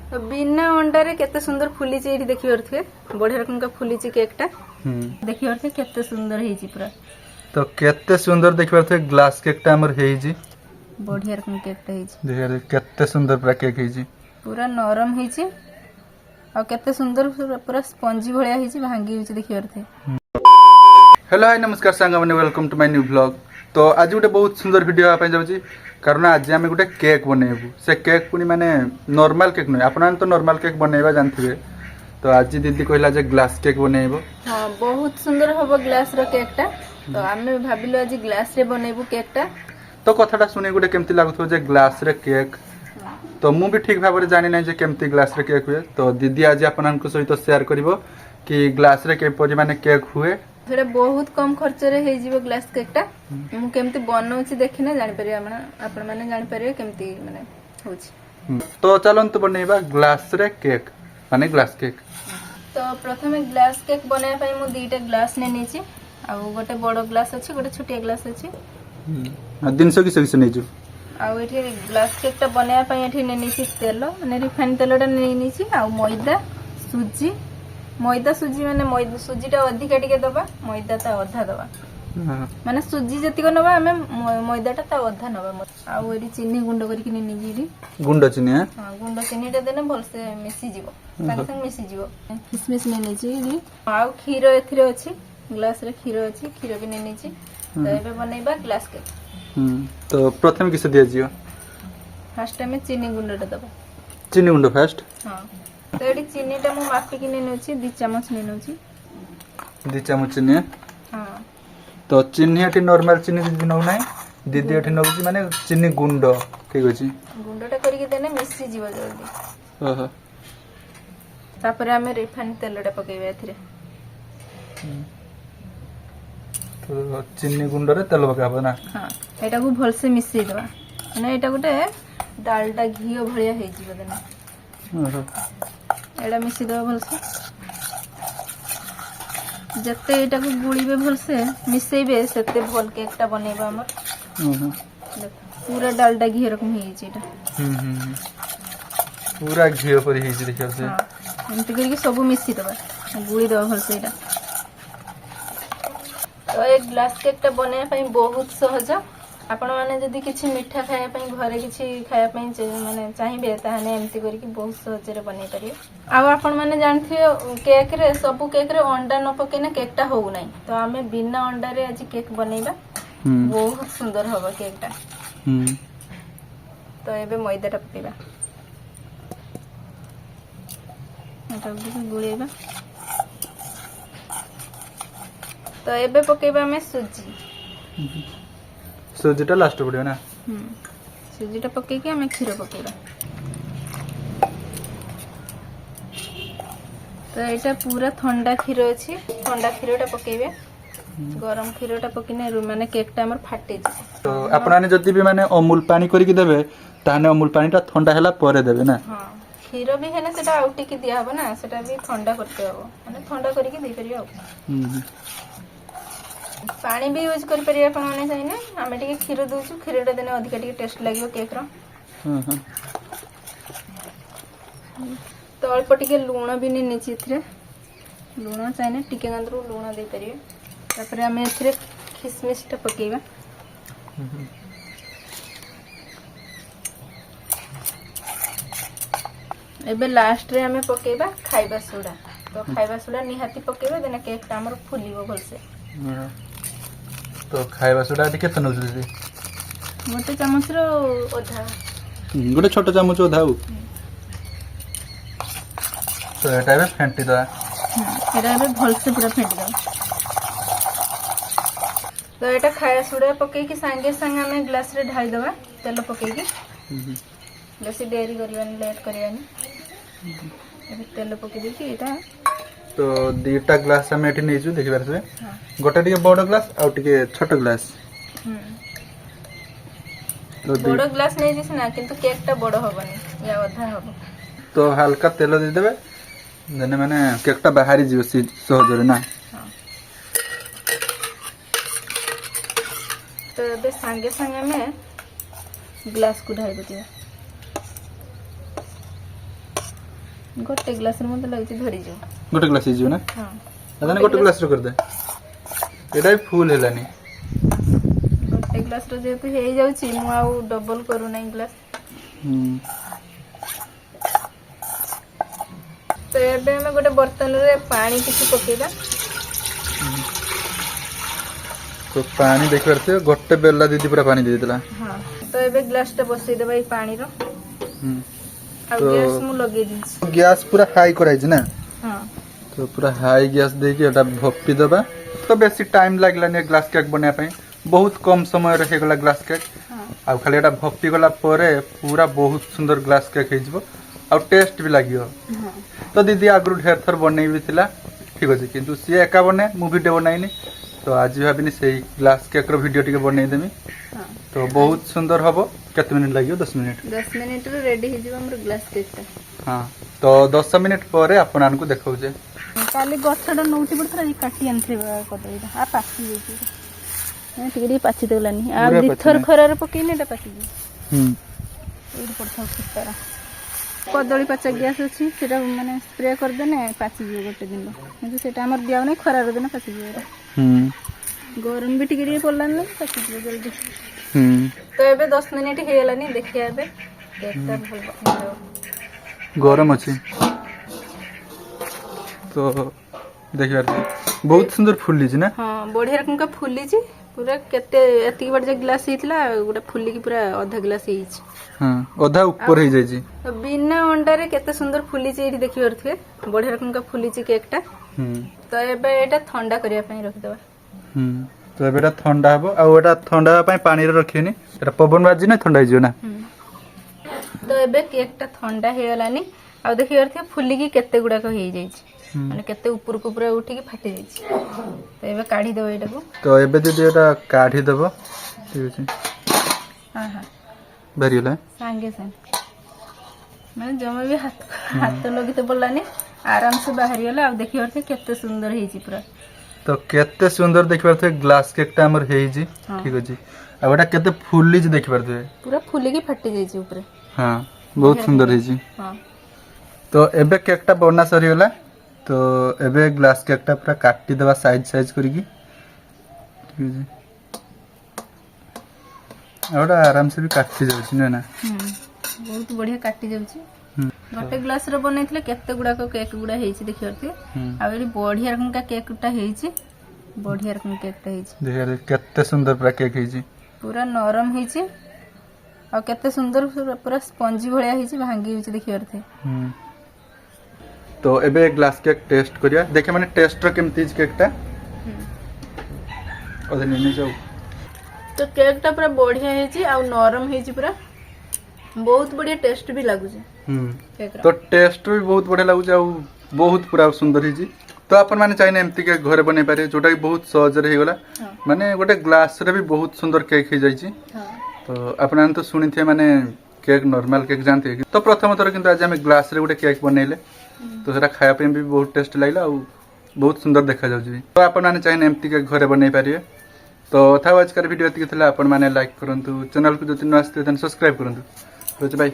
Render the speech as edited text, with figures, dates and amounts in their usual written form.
तो बिना अंडा रे केते सुंदर फुली ची देखि परथे बढ़िया रकम का फुली ची केक टा देखि परथे केते सुंदर हेजी पूरा। तो केते सुंदर देखि परथे ग्लास केक टा हमर हेजी बढ़िया रकम केक टा हेजी देखि केते सुंदर पूरा केक हेजी पूरा नरम हेजी और केते सुंदर पूरा स्पंजी भलिया हेजी भांगी होची देखि परथे। हेलो हाय नमस्कार सांग मैंने welcome to my new blog. तो आज गोटे बहुत सुंदर वीडियो आपाई जाउची कारण आज आम गोटे केक बनैबू से केक पुनी माने नॉर्मल केक नहीं आपन तो नॉर्मल केक बनैबा जानथिबे। तो आज दीदी कहला जे ग्लास केक बनैबो। हां बहुत सुंदर होबो ग्लास रो केक टा। तो आमे भाबिलो आज ग्लास रे बनैबू केक टा। तो कथाटा सुने गोटे केमती लागथो जे ग्लास रे केक तो मु भी ठीक भाबरे जानि नै जे केमती ग्लास रे केक हुए। तो दीदी आज आपनन सहित शेयर करबो कि ग्लास रे के परिमाणे केक हुए। सेटा बहुत कम खर्च रे हे जीवो ग्लास केक टा मु केमती बनौची देखिने जानि परिया आपण माने जानि परिया केमती माने होची। तो चलंतु बनैबा ग्लास रे केक माने ग्लास केक। तो प्रथमे ग्लास केक बनाय पई मु दीटा ग्लास ने नेची आ गोटे बड़ ग्लास अछि गोटे छोटिया ग्लास अछि आ दिन से किसे नै छु आ एठी ग्लास केक टा बनाय पई एठी ने नेची तेल माने रिफाइन तेलटा ने नेची आ मैदा सुजी मैदा सुजी माने मैदा सुजीटा अधिक टिके दबा मैदा ता अधा दबा माने सुजी जति को नबा हमें मैदाटा ता अधा नबा आ एठी चीनी गुंड करके ने निजी गुंड चीनी हां गुंड चीनीटा देने भल से मिसी जीवो संग संग मिसी जीवो किसमिस ने नेजी आ खीर एथिरे अछि ग्लास रे खीर अछि खीर भी ने नेजी तो एबे बनैबा ग्लास केक। तो प्रथम किसे दिया जियो फर्स्ट टाइम चीनी गुंडटा दबा चीनी गुंड फर्स्ट। हां तो एडी चीनीटा मु मापी किने नेछि 2 चम्मच ने नेछि 2 चम्मच चीनी। हां तो चीनी एठी नॉर्मल चीनी दीदी नौ नै दीदी एठी नौची माने चीनी गुंड ठीक अछि गुंडटा करके देने मिसी जीव जल्दी। ओहो तापर हमें रिफाइन तेलटा पकेबे एथिरे तो चीनी गुंड रे तेल पकाबो ना। हां एटा को भल से मिसी देबा माने एटा गोटे डालडा घियो भलिया हे जीव देना। ओहो एटा मिसी देबा भल से जत्ते एटा को गुळीबे भल से मिसेबे सेते भल केकटा बनेबा हमर। ओहो पूरा डालडा घियो रकम हे छी एटा पूरा घियो पर हे छी देखियो से। हां एंत करके सब मिसी देबा गुळी देबा भल से एटा। तो एक ग्लास केकटा बनाय पई बहुत सहज आपण माने जदी किछि मिठा खाया पई घरे किछि खाया पई माने चाहिबे ताहाने एमती करके बहुत सहज रे बनै परियो। आ आपण माने जानथियो केक रे सब केक रे अंडा न पकेने केकटा हो नै तो हमें बिना अंडा रे आज केक बनैबा बहुत सुंदर होबा केकटा। तो एबे मैदाटा पकेबा एटा गुळेबा तो एबे पकेबा में सुजी सुजीटा लास्ट पड़ियो ना। सुजीटा पके के हमें खीर पकेबा तो एटा पूरा ठंडा खीर अछि ठंडा खीरटा पकेबे गरम खीरटा पकिने माने केकटा हमर फाटे जे। तो आपनाने जति भी माने अमूल पानी करी के देबे ताने अमूल पानीटा ठंडा हैला परे देबे ना। हां खीर भी हेने सेटा आउटी के दिया हो ना सेटा भी ठंडा करते हो माने ठंडा करी के दे परियो। पानी भी यूज कर परिया आपण माने चाहिए ना हमें टिके खीर दोछु खीरटा देने अधिक टिके टेस्ट लागियो केक रो। तो अल्प टिके लूण भी ने नेछि इथरे लूण चाहिए टिके गंदरू लूण दे परियो तापर हमें इथरे किसमिस टा पकेबा एबे लास्ट रे हमें पकेबा खाइबा सोडा। तो खाइबा सोडा निहाती पकेबा देना केक ता हमर फुलिबो भल से। तो खाइबा सोडा केते नउछ दीदी गोटे चम्मच रो ओधा गोटे छोट चम्मच ओधा हो। तो एटा बे फेंटी दा एटा बे भल से पूरा फेंटी दा। तो एटा खाया सोडा पके के संगे संग हमें ग्लास रे ढाल दबा तेल पके के बेसी देरी करियानी लेट करियानी एबे तेल पके दे के एटा तो दीटा ग्लास हम एठी नेजु देखि बार से गोटे टिके बड़ ग्लास आ टिके छोट ग्लास। तो बड़ ग्लास नै दिस ना किंतु केकटा बड़ होबनी या आधा होबो। तो हल्का तेल दे देबे देने माने केकटा बाहरी जीव सहज रे ना। तो एबे संगे संगे में ग्लास को ढाल दिया गोटे ग्लास रे मते लागि धरि जो गोटे ग्लास ହେଇଯିବ ନା हां अदाने गोटे ग्लास रो कर दे एटा भी फुल हेलानी गोटे ग्लास रो जेतु हे जाउची मु आउ डबल करू नै ग्लास तो एबे हम गोटे बर्तन रे पानी किछि पकेदा तो पानी देख पारते गोटे बेला दीदी पूरा पानी दे देला हां तो एबे ग्लास टा बसई देबा ई पानी रो आ तो गैस मु लगे दिस गैस पूरा हाई कराई ना हां तो पूरा हाई गैस दे के एटा भप्पी दबा तो बेसी टाइम लागलानी ग्लास केक बने पे बहुत कम समय रहे गला ग्लास केक आ खाली एटा भप्पी गला परे पूरा बहुत सुंदर ग्लास केक हे जबो आ टेस्ट भी लागियो तो दीदी आगु ढेर थर बनै भी थिला ठीक अछि किंतु सी एका बने मु वीडियो बनाइनी तो आज भाबिनी से ग्लास केक रो वीडियो टिके बनै देमी तो बहुत सुंदर हबो केते मिनिट लागियो 10 मिनिट रे रेडी हे जबो हमर ग्लास केक ता हां तो 10 मिनिट परे आपन आनको देखौ जे काली गठडा नउठी पड़थरा ई काटी आनथे कदईटा आ पासी जेती मैं टिकरी पाची देलानी आ दिथर खरारे पकेने एटा पाची जे एडी पड़थौ खतरा कदली पाचा गैस अछि सेटा माने स्प्रे कर देने पाची जे गोटे दिन କିନ୍ତୁ सेटा हमर दियाव नै खरारे दिन पाची जे गरम भी टिकरी पड़लान नै पाची जे जल्दी तो एबे 10 मिनिट हे गेलानी देखिया एबे केकटा भल गरम अछि तो देखिबार बहुत सुंदर फुल्ली छी ना हां बढ़िया रकम का फुल्ली छी पूरा केते एती बड़ जे ग्लास हितला गोटा फुल्ली की पूरा आधा ग्लास हिच हां आधा ऊपर ही जाई छी बिना अंडा रे केते सुंदर फुल्ली छी एठी देखि परथुए बढ़िया रकम का फुल्ली छी केकटा तो एबे एटा ठंडा करिया पई रख देबा तो एबेटा ठंडा हबो आ एटा ठंडा पई पानी रे रखिनी एटा पवन बाजी ना ठंडा हिजो ना तो एबे केकटा ठंडा हे गलानी आ देखि परथुए फुल्ली की केते गुडा को हे जाई छी माने केते ऊपर को पूरा उठी की फाटी जाई छी तो एबे काढी देबो एटा को तो एबे दीदी एटा काढी देबो ठीक अछि हां हां भरियला सांगे संग माने जमा भी हाथ लगी तो बोलानी आराम से बाहर गेला आ देखि परथुए केते सुंदर हे छी पूरा तो केते सुंदर देखि परथुए ग्लास केकटा हमर हे छी ठीक अछि आ एटा केते फुल्ली छी देखि परथुए पूरा फुल्ली की फाटी जाई छी ऊपर हां बहुत सुंदर हे छी हां तो एबे केकटा बना सरी होला तो एबे ग्लास केकटा पूरा काटी देबा साइज करी की ठीक अछि आउडा आराम से भी काटी जाउ छी ना बहुत बढ़िया काटी जाउ छी गोटे ग्लास रे बनैथिले केते गुडा को केक गुडा हेई छी देखि परथि आ एडी बढ़िया रकम का केक टा हेई छी बढ़िया रकम केक टा हेई छी देखिए केते सुंदर पूरा केक हेई छी पूरा नरम हेई छी आ केते सुंदर पूरा स्पंजी भलिया हेई छी भांगी होई छी देखि परथि तो एबे ग्लास केक टेस्ट करिया देखे माने टेस्ट रो केमती केक टा ओदे नेने जाऊ तो केक टा पूरा बढ़िया हेई छी आ नरम हेई छी पूरा बहुत बढ़िया टेस्ट भी लागु छी तो टेस्ट भी बहुत बढ़िया लागु छी आ बहुत पूरा सुंदर हेई छी तो अपन माने चाहिए एमती के घरे बनै पारे जोटा कि बहुत सहज रे हेगला माने गोटे ग्लास रे भी बहुत सुंदर केक हे जाई छी तो अपन तो सुनि थे माने केक नॉर्मल केक जानते तो प्रथम थर किंतु आज हम ग्लास रे गोटे केक बनैले तो सेटा खाया पे भी बहुत टेस्ट लागला और बहुत सुंदर देखा जाउ छी तो अपन माने चाहिए एमती के घरे बनै पारिए तो था आज कर वीडियो एति के थला अपन माने लाइक करंतु चैनल को जति न आस्ते तन सब्सक्राइब करंतु तो बाय।